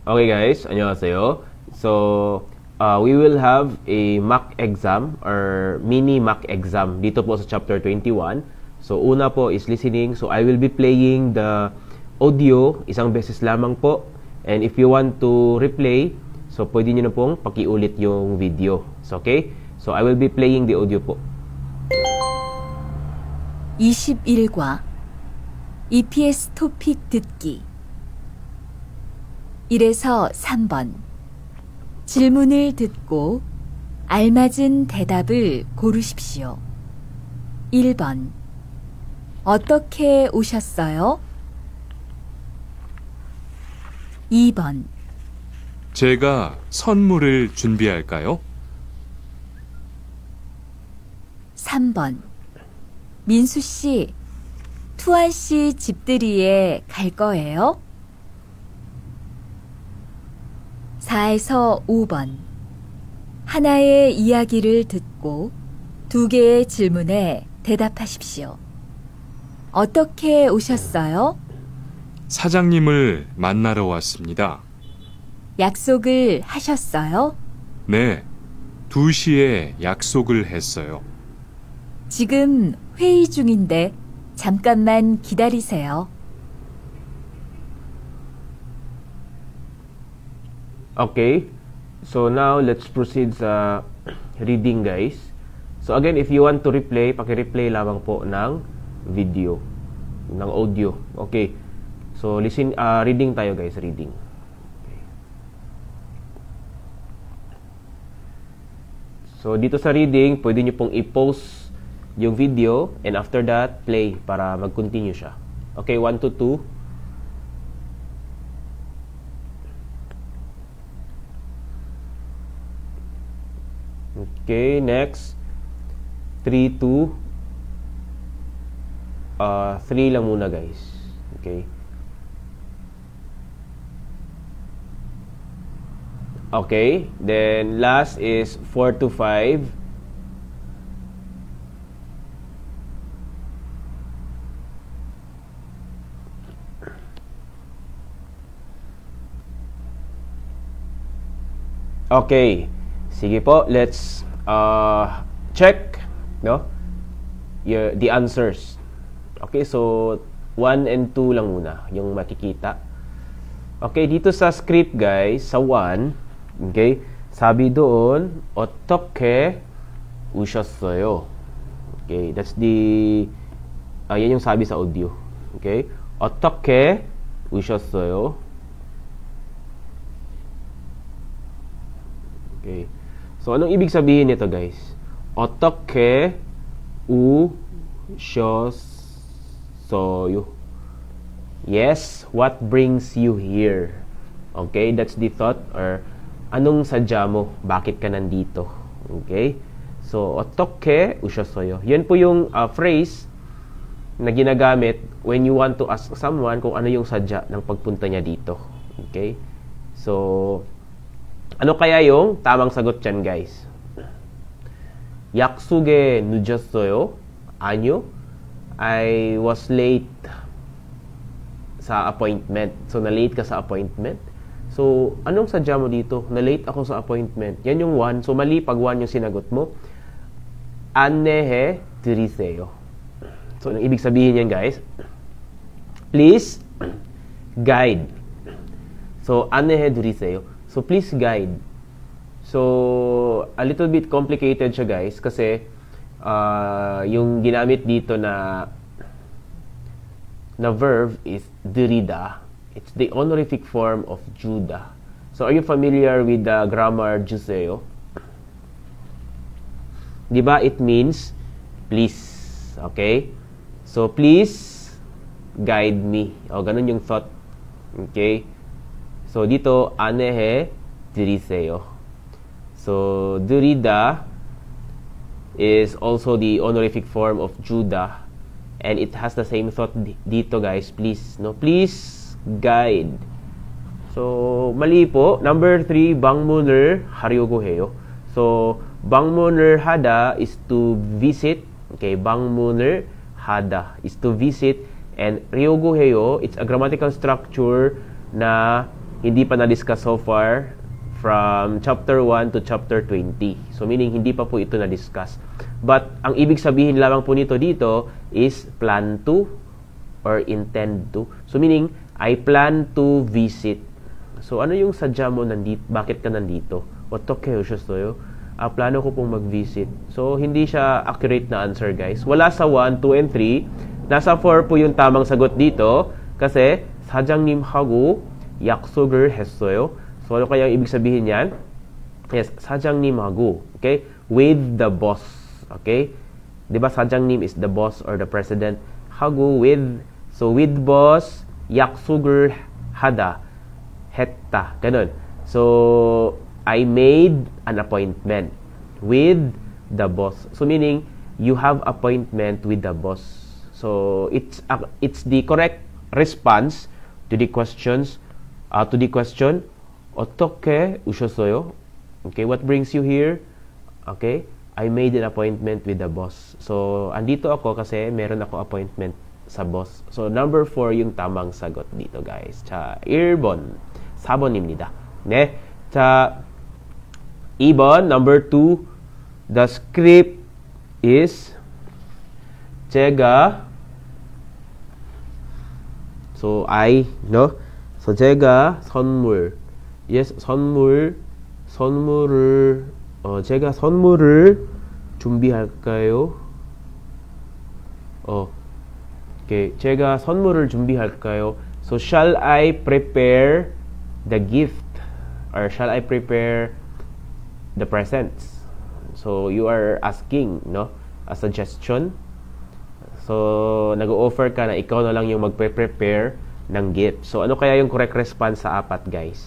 Okay guys, 안녕하세요. So, we will have a mock exam or mini mock exam dito po sa chapter 21. So, una po is listening. So, I will be playing the audio isang beses lamang po. And if you want to replay, so pwede nyo na pong pakiulit yung video. So, okay? So, I will be playing the audio po. 21과 EPS 토픽 듣기 1에서 3번 질문을 듣고 알맞은 대답을 고르십시오. 1번 어떻게 오셨어요? 2번 제가 선물을 준비할까요? 3번 민수 씨, 투안 씨 집들이에 갈 거예요? 4에서 5번 하나의 이야기를 듣고 2개의 질문에 대답하십시오. 어떻게 오셨어요? 사장님을 만나러 왔습니다. 약속을 하셨어요? 네, 2시에 약속을 했어요. 지금 회의 중인데 잠깐만 기다리세요. Okay, so now let's proceed sa reading guys. So again, if you want to replay, paki-replay lamang po ng video, ng audio. Okay, so listen, reading tayo guys, reading. Okay. So dito sa reading, pwede nyo pong i-pause yung video and after that, play para mag-continue siya. Okay, 1 to 2. Okay, next 3 to 3 lang muna guys. Okay. Okay, then last is 4 to 5. Okay. Sige po, let's check the answers. Okay, so 1 and 2 lang muna yung makikita. Okay, dito sa script guys, sa 1, okay, sabi doon, 어떻게 오셨어요? Okay, that's the yan yung sabi sa audio. Okay, 어떻게 오셨어요? Okay. So, anong ibig sabihin nito, guys? 어떻게 오셨어요? Yes, what brings you here? Okay, that's the thought or anong sadya mo? Bakit ka nandito? Okay? So, 어떻게 오셨어요? Yan po yung phrase na ginagamit when you want to ask someone kung ano yung sadya ng pagpunta niya dito. Okay? So, ano kaya yung tamang sagot dyan, guys? 약속에 늦었어요? 아니요. I was late sa appointment. So, na-late ka sa appointment. So, anong sadya mo dito? Na-late ako sa appointment. Yan yung 1. So, mali pag 1 yung sinagot mo. 안내해 드리세요. So, anong ibig sabihin yan, guys? Please guide. So, 안내해 드리세요. So, please guide. So, a little bit complicated siya guys kasi yung ginamit dito na verb is dirida. It's the honorific form of Judah. So, are you familiar with the grammar Juseo? Diba? It means please. Okay? So, please guide me. O, ganun yung thought. Okay? So, dito, 안내해 드리세요. So, 드리다 is also the honorific form of Judah. And it has the same thought dito, guys. Please, no? Please guide. So, mali po. Number 3, 방문을 하려고 해요. So, 방문을 하다 is to visit. Okay, 방문을 하다 is to visit. And 려고 해요, it's a grammatical structure na hindi pa na-discuss so far from chapter 1 to chapter 20. So meaning hindi pa po ito na-discuss. But ang ibig sabihin lamang po nito dito is plan to or intend to. So meaning I plan to visit. So ano yung sadya mo nandito? Bakit ka nandito? Otoke ushosyo. Plano ko pong mag-visit. So hindi siya accurate na answer, guys. Wala sa 1, 2, and 3. Nasa 4 po yung tamang sagot dito kasi 사장님하고 약속을 했어요. So, ano kaya ang ibig sabihin yan? Yes, 사장님하고, okay? With the boss, okay? Diba, 사장님 is the boss or the president. 하고 with, so with boss, 약속을 하다, 했다, ganun. So, I made an appointment with the boss. So, meaning, you have appointment with the boss. So, it's the correct response to the questions, to the question, 어떻게 오셨어요? Okay, what brings you here? Okay, I made an appointment with the boss. So, andito ako kasi meron ako appointment sa boss. So, number 4 yung tamang sagot dito, guys. 자, 1번, 4번입니다. 네. 자, 2번, number 2, the script is 제가 So, no? So, 제가 선물. Yes, 선물을, 제가 선물을 준비할까요? Okay. 제가 선물을 준비할까요? So, shall I prepare the gift? Or shall I prepare the presents? So, you are asking, no? A suggestion. So, nag-o-offer ka na ikaw na lang yung magpe-prepare ng gift. So, ano kaya yung correct response sa 4, guys?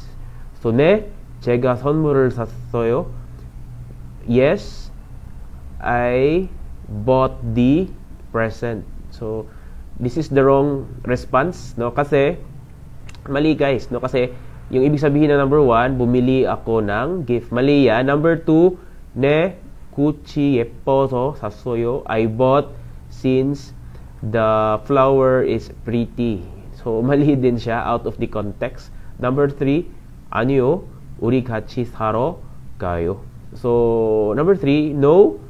So, 네, 제가 선물을 샀어요. Yes, I bought the present. So, this is the wrong response, no? Kasi, mali, guys, no? Kasi, yung ibig sabihin na number 1, bumili ako ng gift. Mali yan. Number 2, 네, 구찌 예뻐서 샀어요. I bought since the flower is pretty. So, mali din siya out of the context. Number 3, 아니요, 우리 같이 사러 가요. So, number 3, no,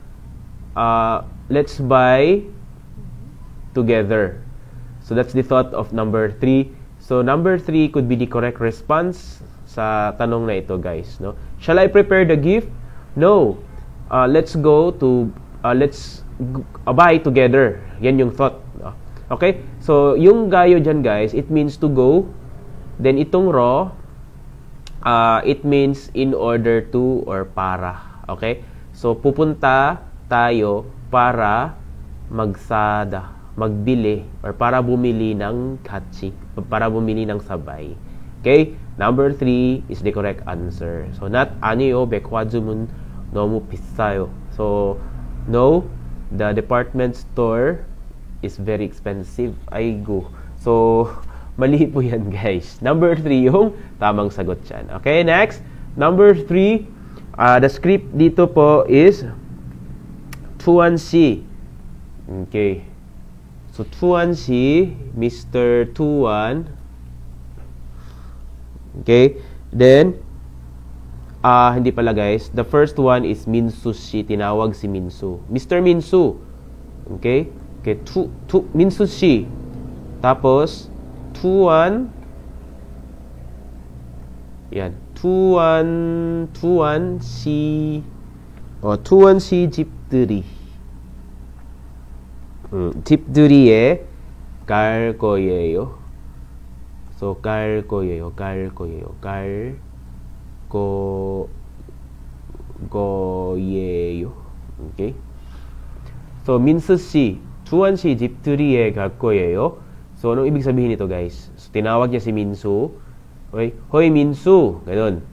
let's buy together. So, that's the thought of number 3. So, number 3 could be the correct response sa tanong na ito, guys. No? Shall I prepare the gift? No. Let's go to, let's buy together. Yan yung thought. Okay? So, yung gayo dyan, guys, it means to go. Then, itong ro, it means in order to or para. Okay? So, pupunta tayo para magbili or para bumili ng 같이, para bumili ng sabay. Okay? Number 3 is the correct answer. So, not 아니요, 백화점은 너무 비싸요. So, no, the department store is very expensive. Aigo. So, mali po yan, guys. Number 3 yung tamang sagot dyan. Okay, next. Number 3, the script dito po is Tuan-si. Okay. So, Tuan-si, Mr. Tuan. Okay. Then, hindi pala, guys. The first one is Minsu-si. Tinawag si Minsu. Mr. Minsu. Okay. Okay. Minsu-si. Tapos, Tuan. Yan. Tuan-si. Tuan-si 집들이. 집들이에 갈 거예요. So, 갈 거예요. Okay. So, 민수-씨, 주원-씨 집들이에 갈 거예요. So, anong ibig sabihin nito, guys? So, tinawag niya si Minsu. Okay? Hoy, Minsu. Ganun.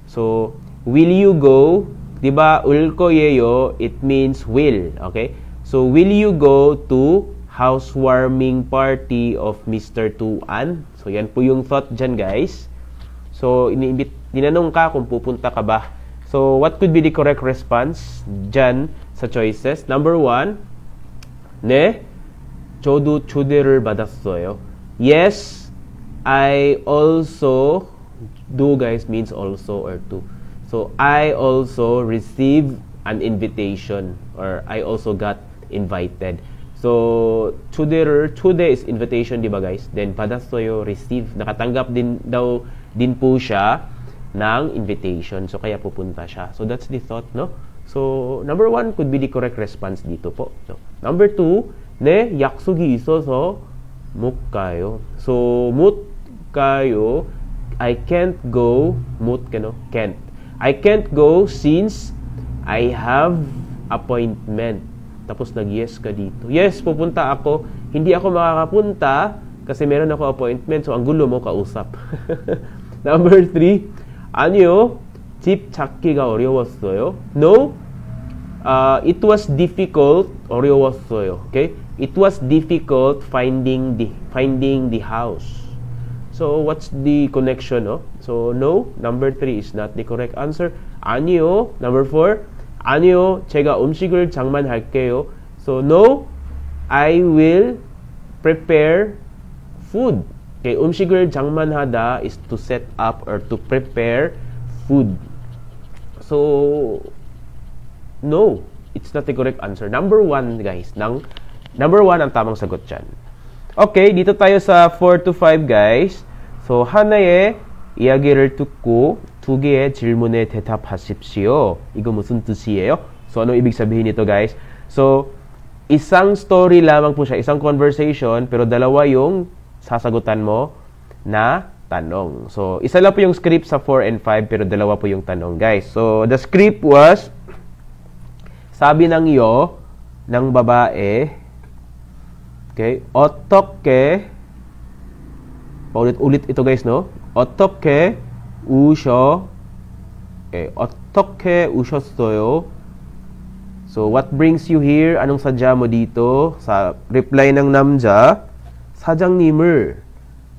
So, will you go? Diba, ul koyeyo, it means will. Okay? So, will you go to housewarming party of Mr. Tuan? So, yan po yung thought dyan, guys. So, dinanong ka kung pupunta ka ba. So, what could be the correct response dyan sa choices? Number 1, 네, 저도 초대를 받았어요. Yes, I also Do, guys, means also or to. So, I also received an invitation or I also got invited. So, today is invitation, di ba, guys? Then, 받았어요, receive. Nakatanggap din po siya ng invitation. So, kaya pupunta siya. So, that's the thought, no? So, number 1 could be the correct response dito po. So, number 2, 네, 약속이 있어서 못 가요. So, 못 가요. I can't go. Can't. I can't go since I have appointment. Tapos nag-yes ka dito. Yes, pupunta ako. Hindi ako makakapunta kasi meron ako appointment. So, ang gulo mo, kausap. Number 3, 아니요, 집 찾기가 어려웠어요. No, it was difficult. 어려웠어요. Okay? It was difficult finding the house. So, what's the connection, no? So, no, number 3 is not the correct answer. 아니요, number 4, 아니요, 제가 음식을 장만할게요. So, no, I will prepare food. Okay, 음식을 장만하다 is to set up or to prepare food. So, no, it's not the correct answer. Number 1, guys. Number 1 ang tamang sagot dyan. Okay, dito tayo sa 4 to 5, guys. So, 하나의 이야기를 듣고 2개의 질문에 대답하십시오. 이거 무슨 뜻이에요? So, ano ibig sabihin nito, guys? So, isang story lamang po siya, isang conversation, pero dalawa yung sasagutan mo na tanong. So, isa lang po yung script sa 4 and 5, pero dalawa po yung tanong, guys. So, the script was, sabi ng iyo, ng babae, okay, 어떻게, paulit-ulit ito, guys, no? 어떻게 우셔, okay, 어떻게 우셨어요? So, what brings you here? Anong sadya mo dito? Sa reply ng 남자, 사장님을,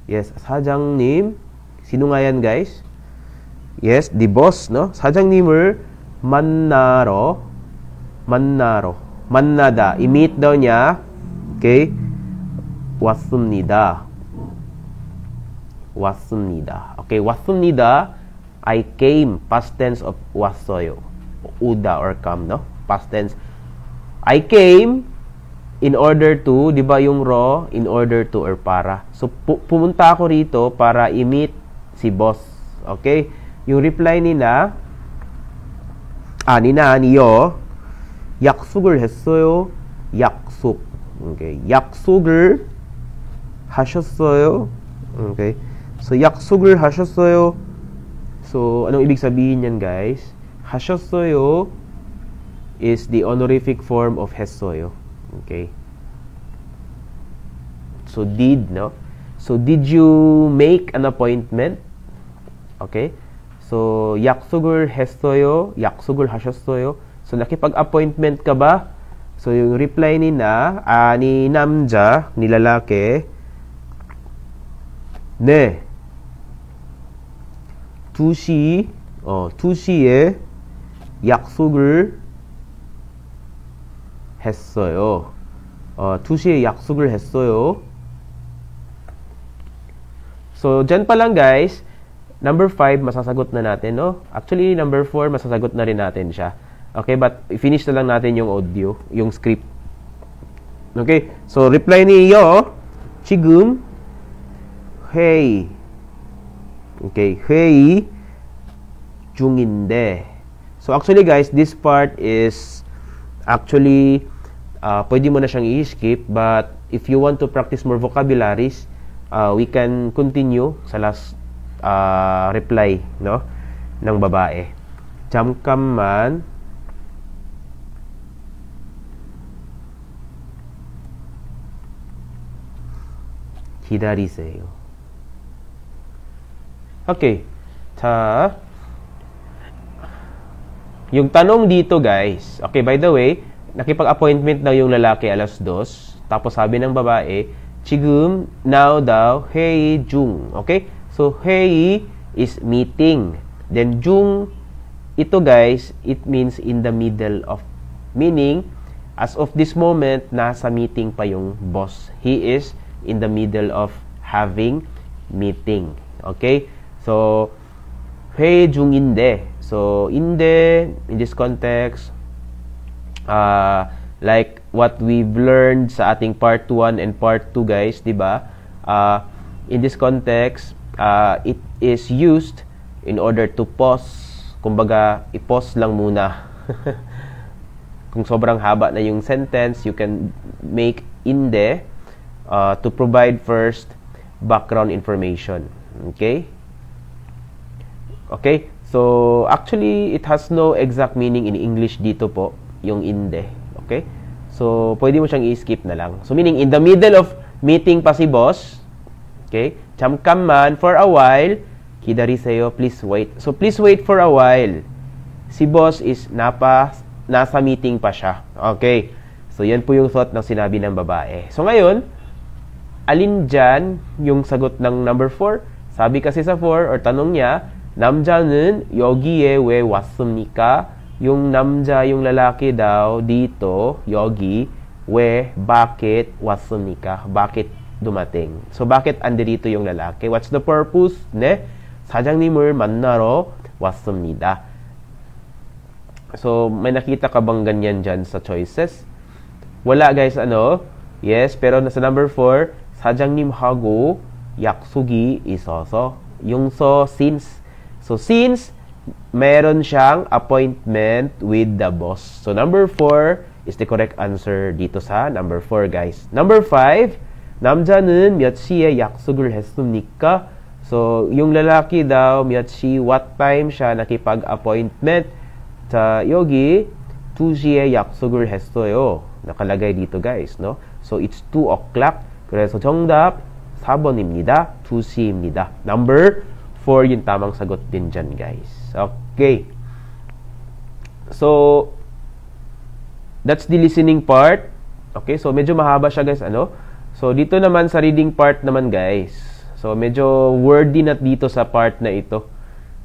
yes, 사장님, sino nga yan, guys? Yes, the boss, no? 사장님을 만나다, i-meet daw niya, okay, 왔습니다. Okay, 왔습니다, I came, past tense of 왔어요. 우다 or come, no? Past tense. I came in order to, di ba yung raw, in order to or para. So, pumunta ako rito para i-meet si boss. Okay? Yung reply niyo, 약속을 했어요. 약속. Okay. 약속을 하셨어요. Okay. So, 약속을 하셨어요. So, anong ibig sabihin yan, guys? 하셨어요 is the honorific form of 했어요. Okay. So, did, no? So, did you make an appointment? Okay. So, 약속을 했어요. 약속을 하셨어요. So, nakipag-appointment ka ba? So, yung reply ni 남자, ni lalaki, 네. 2시에 약속을 했어요. 2시에 약속을 했어요. So, dyan pa lang, guys. Number 5, masasagot na natin, no? Actually, number 4, masasagot na rin natin siya. Okay, but finish na lang natin yung audio, yung script. Okay, so reply niyo, 지금 회의. Okay, 회의 중인데. So actually, guys, this part is actually pwede mo na siyang i-skip, but if you want to practice more vocabularies, we can continue sa last reply, no, ng babae. 잠깐만 기다리세요. Okay. 자, yung tanong dito, guys. Okay, by the way, nakipag-appointment daw yung lalaki alas 2. Tapos sabi ng babae, 지금, now daw, 회의 중. Okay? So, 회의 is meeting. Then, 중, ito, guys, it means in the middle of. Meaning, as of this moment, nasa meeting pa yung boss. He is in the middle of having meeting. Okay? So, 회의 중인데. So, 인데, in this context, like what we've learned sa ating part 1 and part 2, guys, di ba? In this context, it is used in order to pause. Kumbaga, i-pause lang muna. Kung sobrang haba na yung sentence, you can make inde to provide first background information. Okay? Okay? So, actually, it has no exact meaning in English dito po, yung inde. Okay? So, pwede mo siyang i-skip na lang. So, meaning, in the middle of meeting pa si boss, okay? 잠깐만, for a while, 기다리세요, please wait. So, please wait for a while. Si boss is nasa meeting pa siya. Okay? So, yan po yung thought ng sinabi ng babae. So, ngayon, alin dyan yung sagot ng number 4? Sabi kasi sa 4, or tanong niya, 남자는 여기에 왜 왔습니까? Yung 남자, yung lalaki daw, dito, 여기, 왜, bakit, 왔습니까? Bakit dumating? So, bakit andito yung lalaki? What's the purpose? Ne? 사장님을 만나러 왔습니다. So, may nakita ka bang ganyan dyan sa choices? Wala, guys, ano? Yes, pero nasa number 4, 사장님하고 약속이 있어서. Yung so, since. So, since meron siyang appointment with the boss. So, number 4 is the correct answer dito sa number 4, guys. Number 5, 남자는 몇 시에 약속을 했습니까? So, yung lalaki daw, 몇 시, what time siya nakipag-appointment? 자, 여기 2시에 약속을 했어요. 나kalagay dito, guys, no? So, it's 2 o'clock. 그래서 정답 4번입니다. 2시입니다. Number 4 yung tamang sagot din dyan, guys. Okay. So, that's the listening part. Okay, so medyo mahaba siya, guys, ano? So, dito naman sa reading part naman, guys. So, medyo wordy na dito sa part na ito.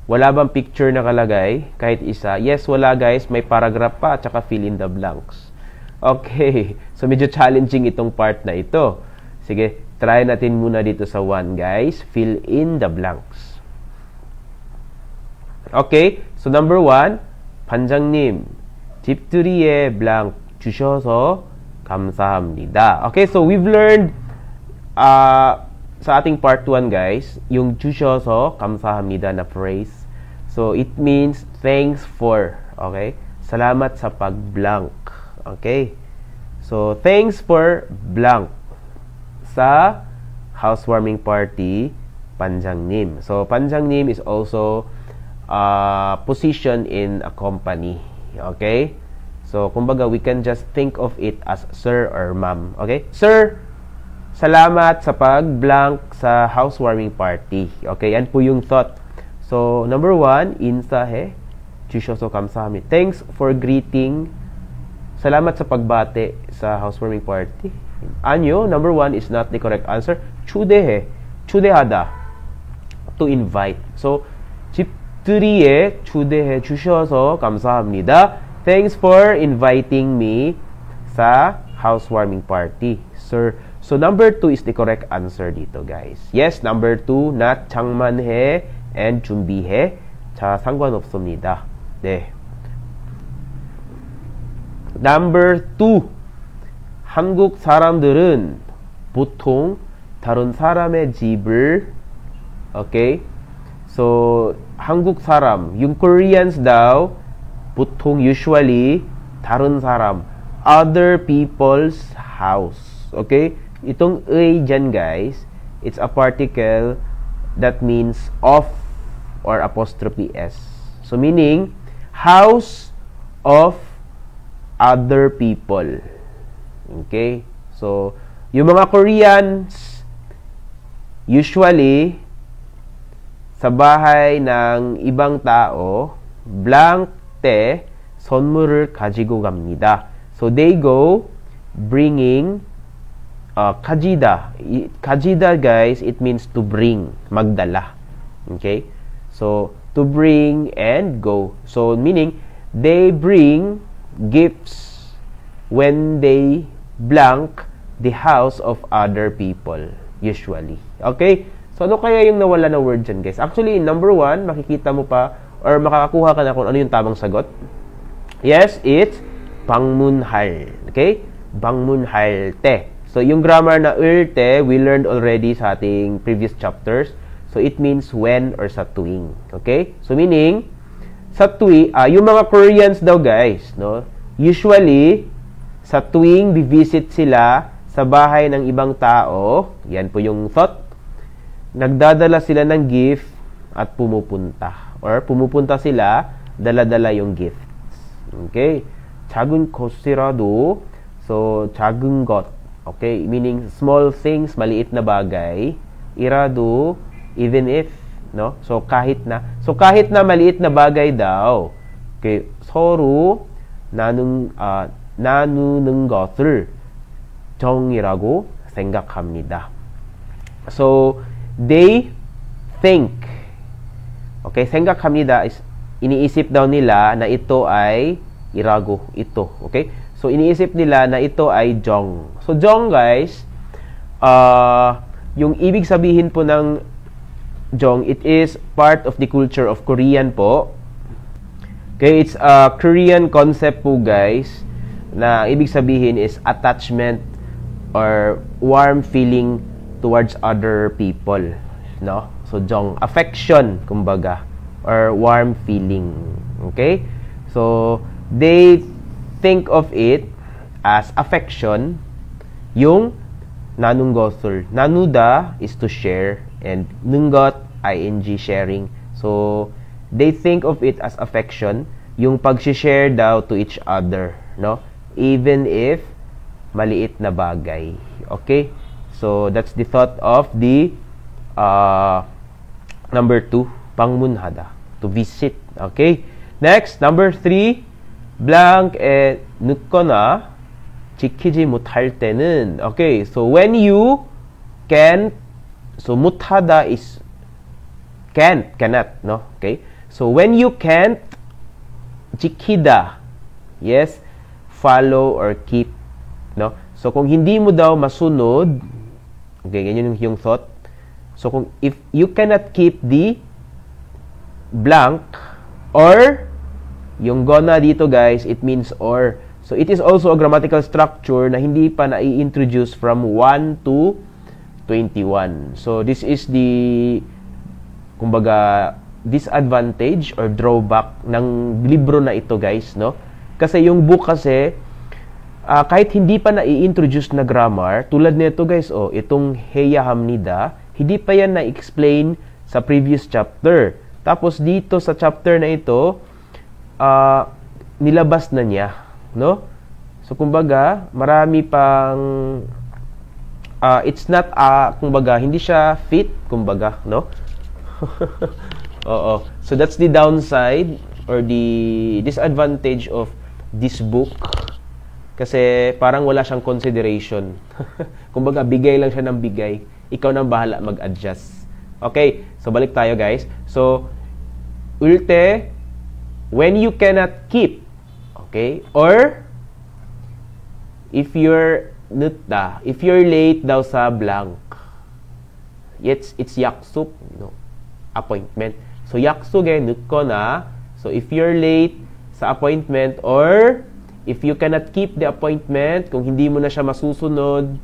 Wala bang picture nakalagay? Kahit isa? Yes, wala, guys. May paragraph pa at saka fill in the blanks. Okay. So, medyo challenging itong part na ito. Sige, try natin muna dito sa 1, guys. Fill in the blanks. Okay. So, number 1, 반장님, 집들이에 blank 주셔서 감사합니다. Okay, so we've learned sa ating part 1, guys, yung 주셔서 감사합니다 na phrase. So, it means thanks for. Okay? Salamat sa pag-blank. Okay? So, thanks for blank sa housewarming party, 반장님. So, 반장님 is also position in a company. Okay? So, kumbaga, we can just think of it as sir or ma'am. Okay? Sir, salamat sa pag-blank sa housewarming party. Okay? Yan po yung thought. So, number 1, 인사해 주셔서 감사합니다. Thanks for greeting. Salamat sa pagbate sa housewarming party. Anyo, number 1 is not the correct answer. 초대해. 초대하다. To invite. So, 집들이에 초대해 주셔서 감사합니다. Thanks for inviting me sa housewarming party, sir. So, number 2 is the correct answer dito, guys. Yes, number 2, not 장만해 and 준비해. 자, 상관없습니다. 네. Number 2, 한국 사람들은 보통 다른 사람의 집을, okay? So, 한국 사람, yung Koreans daw, 보통 usually, 다른 사람, other people's house. Okay? Itong 의 dyan, guys, it's a particle that means of or apostrophe s. So, meaning, house of other people. Okay? So, yung mga Koreans, usually, sa bahay ng ibang tao, blank 때 선물을 가지고 갑니다. So, they go bringing 가지다. 가지다, guys, it means to bring, magdala. Okay? So, to bring and go. So, meaning, they bring gifts when they blank the house of other people, usually. Okay? So, ano kaya yung nawala na word dyan, guys? Actually, in number 1, makikita mo pa or makakakuha ka na kung ano yung tamang sagot. Yes, it's 방문할. Okay? 방문할 때. So, yung grammar na 때, we learned already sa ating previous chapters. So, it means when or sa tuwing. Okay? So, meaning, sa tuwing, yung mga Koreans daw, guys, no? Usually, sa tuwing bivisit sila sa bahay ng ibang tao, yan po yung thought, nagdadala sila ng gift at pumupunta. Or pumupunta sila, dala-dala yung gifts. Okay? 작은 것이라도, so, 작은 것. Okay? Meaning, small things, maliit na bagay. 이라도, even if, no? So, kahit na. So, kahit na maliit na bagay daw, okay, 서로 나누는 것을 정이라고 생각합니다. So, they think, okay, 생각합니다 is iniisip daw nila na ito ay irago, ito, okay? So, iniisip nila na ito ay jong. So, jong, guys, yung ibig sabihin po ng jong, it is part of the culture of Korean po. Okay, it's a Korean concept po, guys, na ibig sabihin is attachment or warm feeling towards other people, no? So, jong, affection, kumbaga, or warm feeling, okay? So, they think of it as affection. Yung 나눈 것을, 나누다 is to share, and 능것, ing, sharing. So, they think of it as affection, yung pag-share daw to each other, no? Even if maliit na bagay. Okay? So, that's the thought of the number 2, 방문하다, to visit. Okay? Next, number 3, blank에 눕거나 지키지 못할 때는, okay, so when you can't, so 못하다 is can't, cannot, no? Okay? So when you can't, 지키다, yes, follow or keep, no? So kung hindi mo daw masunod, okay, ganyan yung thought. So kung if you cannot keep the blank or yung gonna dito, guys, it means or. So it is also a grammatical structure na hindi pa na-introduce from 1 to 21. So this is the, kumbaga, disadvantage or drawback ng libro na ito, guys, no? Kasi yung book kasi, kahit hindi pa na-i-introduce na grammar, tulad nito, guys, oh, itong heya hamnida, hindi pa yan na-explain sa previous chapter. Tapos dito sa chapter na ito, nilabas na niya, no? So kumbaga, marami pang it's not kumbaga, hindi siya fit, kumbaga, no? Oo. So that's the downside or the disadvantage of this book. Kasi parang wala siyang consideration. Kumbaga, bigay lang siya ng bigay. Ikaw nang bahala mag-adjust. Okay, so balik tayo, guys. So, ulte, when you cannot keep, okay, or if you're 늦다, if you're late daw sa blank, it's 약속, no, appointment. So, 약속에 늦거나, so if you're late sa appointment or if you cannot keep the appointment, kung hindi mo na siya masusunod,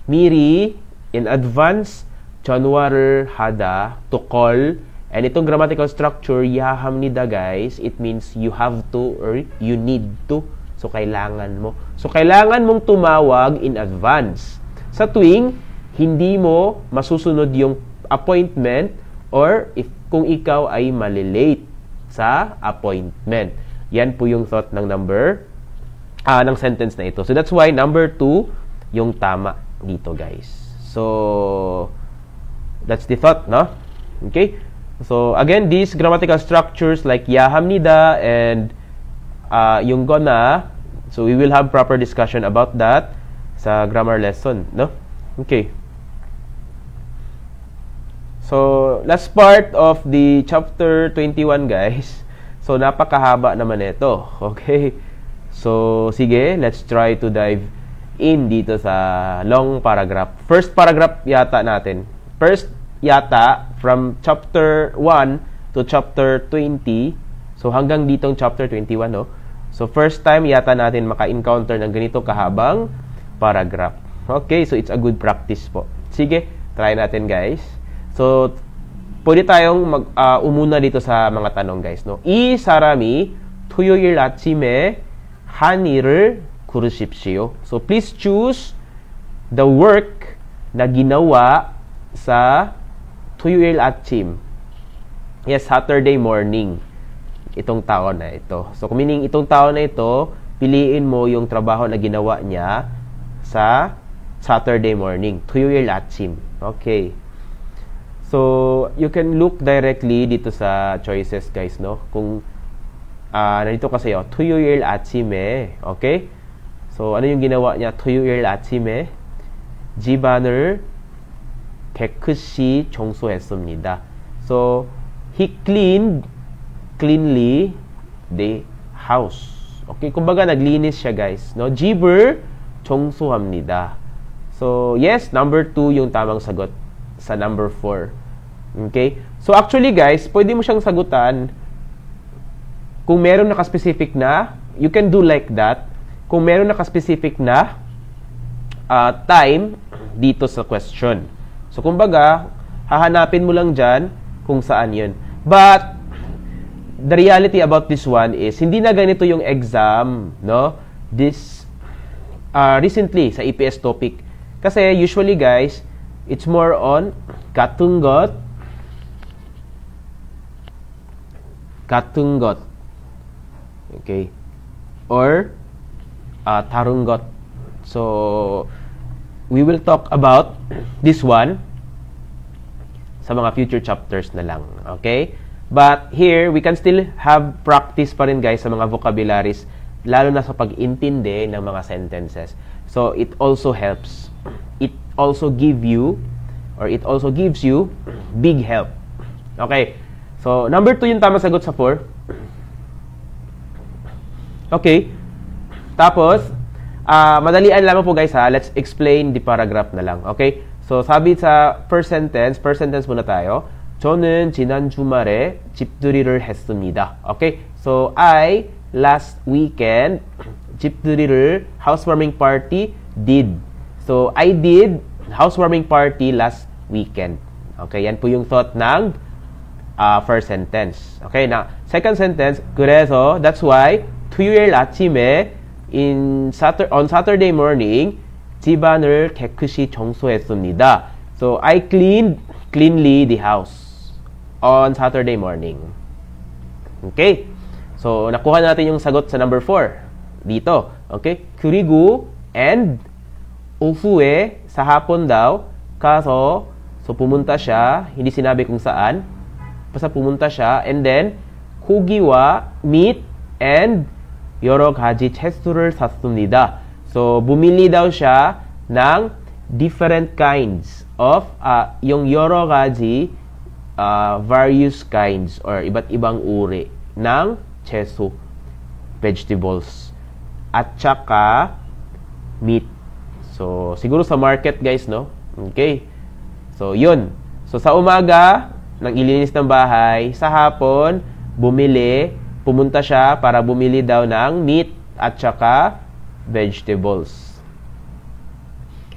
미리, in advance, 전화를 하다, to call. And itong grammatical structure, 야합니다, guys, it means you have to or you need to. So, kailangan mo. So, kailangan mong tumawag in advance. Sa tuwing, hindi mo masusunod yung appointment or if kung ikaw ay malilate sa appointment. Yan po yung thought ng ng sentence na ito. So, that's why number 2 yung tama dito, guys. So, that's the thought, no? Okay? So, again, these grammatical structures like 야합니다 and yung gonna, so we will have proper discussion about that sa grammar lesson, no? Okay. So, last part of the chapter 21, guys. So, napakahaba naman ito. Okay? So, sige, let's try to dive in dito sa long paragraph. First paragraph yata natin. First yata from chapter 1 to chapter 20. So, hanggang ditong chapter 21, no? So, first time yata natin maka-encounter ng ganito kahabang paragraph. Okay, so it's a good practice po. Sige, try natin, guys. So, pwede tayong umuna dito sa mga tanong, guys, no? 이 사람이 토요일 아침에 한 일을 고르십시오. So, please choose the work na ginawa sa 토요일 아침. Yes, Saturday morning. Itong tao na ito. So, meaning itong tao na ito, piliin mo yung trabaho na ginawa niya sa Saturday morning. 토요일 아침. Okay. So, you can look directly dito sa choices, guys, no? Kung nandito kasi, 토요일 아침에. Okay? So, ano yung ginawa niya? 토요일 아침에 집안을 깨끗이 청소했습니다. So, he cleanly the house. Okay? Kumbaga, naglinis siya, guys. No? 집을 청소합니다. So, yes, number 2 yung tamang sagot sa number 4. Okay? So, actually, guys, pwede mo siyang sagutan kung meron naka-specific na, you can do like that. Kung meron naka-specific na time dito sa question. So, kumbaga, hahanapin mo lang dyan kung saan yun. But, the reality about this one is, hindi na ganito yung exam, no? This, recently, sa EPS topic. Kasi, usually, guys, it's more on 같은 것, okay? Or, 다른 것. So, we will talk about this one sa mga future chapters na lang. Okay? But here, we can still have practice pa rin, guys, sa mga vocabularies, lalo na sa pag-intindi ng mga sentences. So, it also helps. It also gives you big help. Okay? So, number 2 yung tamang sagot sa 4. Okay? Tapos, madalian lamang po, guys, ha. Let's explain the paragraph na lang. Okay? So, sabi sa first sentence muna tayo. 저는 지난 주말에 집들이를 했습니다. Okay? So, I, last weekend, 집들이를, housewarming party, did. So, I did housewarming party last weekend. Okay? Yan po yung thought ng first sentence. Okay? Now, second sentence, 그래서, that's why, 토요일 아침에 on Saturday morning, 집안을 깨끗이 청소했습니다. So, I cleanly the house on Saturday morning. Okay? So, nakuha natin yung sagot sa number 4. Dito. Okay? 그리고, and, 오후에, sa hapon daw, kaso, so pumunta siya, hindi sinabi kung saan, basta pumunta siya, and then, 고기와 meat, and, 여러 가지 채소를 샀습니다. So, bumili daw siya ng different kinds of, yung 여러 가지, various kinds, or iba't ibang uri ng 채소, vegetables, at saka meat. So, siguro sa market, guys, no? Okay. So, yun. So, sa umaga, nang ilinis ng bahay, sa hapon, pumunta siya para bumili daw ng meat at saka vegetables.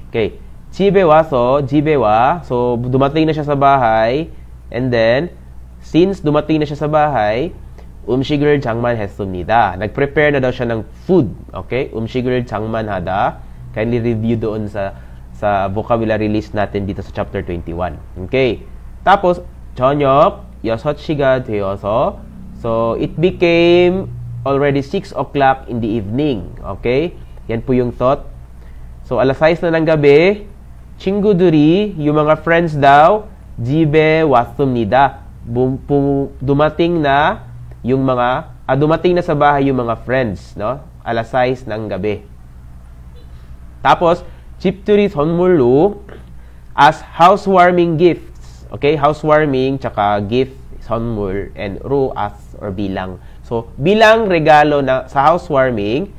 Okay. 집에 와. So, dumating na siya sa bahay. And then, since dumating na siya sa bahay, 음식을 장만했습니다. Nag-prepare na daw siya ng food. Okay? 음식을 장만하다. Kindly review doon sa vocabulary list natin dito sa chapter 21. Okay? Tapos, 저녁 6시가 되어서, so, it became already 6 o'clock in the evening. Okay? Yan po yung thought. So, alas 6 na ng gabi, 친구들이, yung mga friends daw, 집에 왔습니다. Dumating na sa bahay yung mga friends, no? Alas 6 ng gabi. Tapos, 집들이 선물로, as housewarming gifts. Okay? Housewarming, tsaka gift, 선물, and 로, as, or bilang. So, bilang regalo sa housewarming,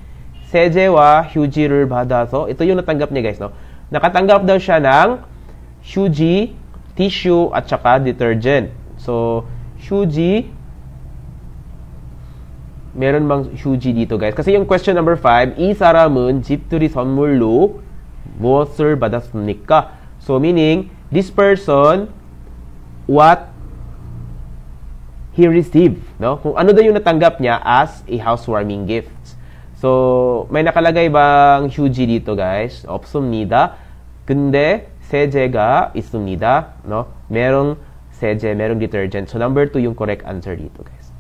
세제와 휴지를 받아서, ito yung natanggap niya, guys, no? Nakatanggap daw siya ng 휴지 tissue at saka detergent. So, 휴지. meron bang 휴지 dito, guys? Kasi yung question number 5, 이 사람은 집들이 선물로 무엇을 받았습니까? So, meaning, this person, what he received, no? Kung ano daw yung natanggap niya as a housewarming gift. So, may nakalagay bang 휴지 dito, guys? 없습니다. 근데 세제가 있습니다, no? merong 세제, merong detergent. So, number 2 yung correct answer dito, guys.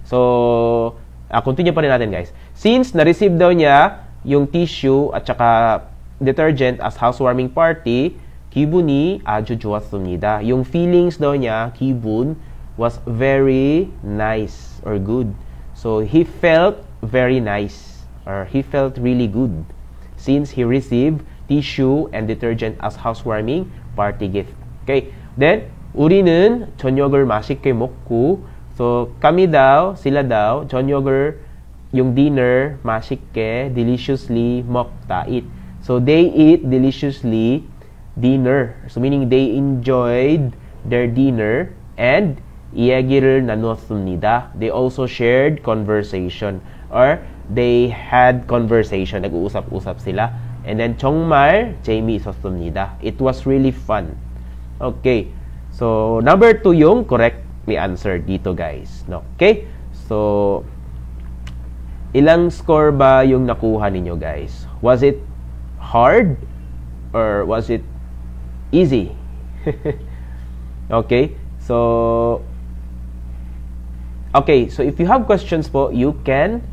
So, continue pa rin natin, guys. Since na-receive daw niya yung tissue at saka detergent as housewarming party, 기분이 아주 좋았습니다. Yung feelings daw niya, 기분, was very nice or good. So, he felt very nice or he felt really good since he received tissue and detergent as housewarming party gift. Okay? Then, 우리는 저녁을 맛있게 먹고 so, kami daw, sila daw, 저녁을, yung dinner, 맛있게, deliciously, 먹다, eat. So, they eat deliciously dinner. So, meaning they enjoyed their dinner and 이야기를 나누었습니다. They also shared conversation or they had conversation. Nag-uusap-usap sila. And then, 정말 재미있었습니다. It was really fun. Okay. So, number 2 yung correct may answer dito, guys. No? Okay? So, ilang score ba yung nakuha ninyo, guys? Was it hard or was it easy? Okay? So, if you have questions po, you can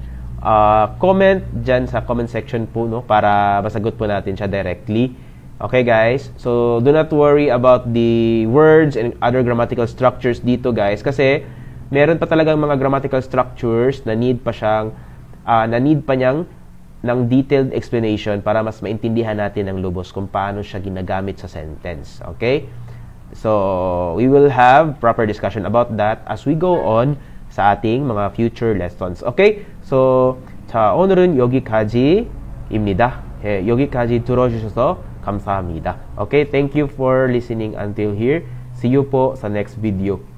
comment dyan sa comment section po, no? Para masagot po natin siya directly. Okay, guys? So, do not worry about the words and other grammatical structures dito, guys. Kasi, meron pa talagang mga grammatical structures na need pa niyang ng detailed explanation para mas maintindihan natin ng lubos kung paano siya ginagamit sa sentence. Okay? So, we will have proper discussion about that as we go on sa ating mga future lessons. Okay? So, 자, 오늘은 여기까지입니다. 여기까지 들어주셔서 감사합니다. Okay, thank you for listening until here. See you po sa next video.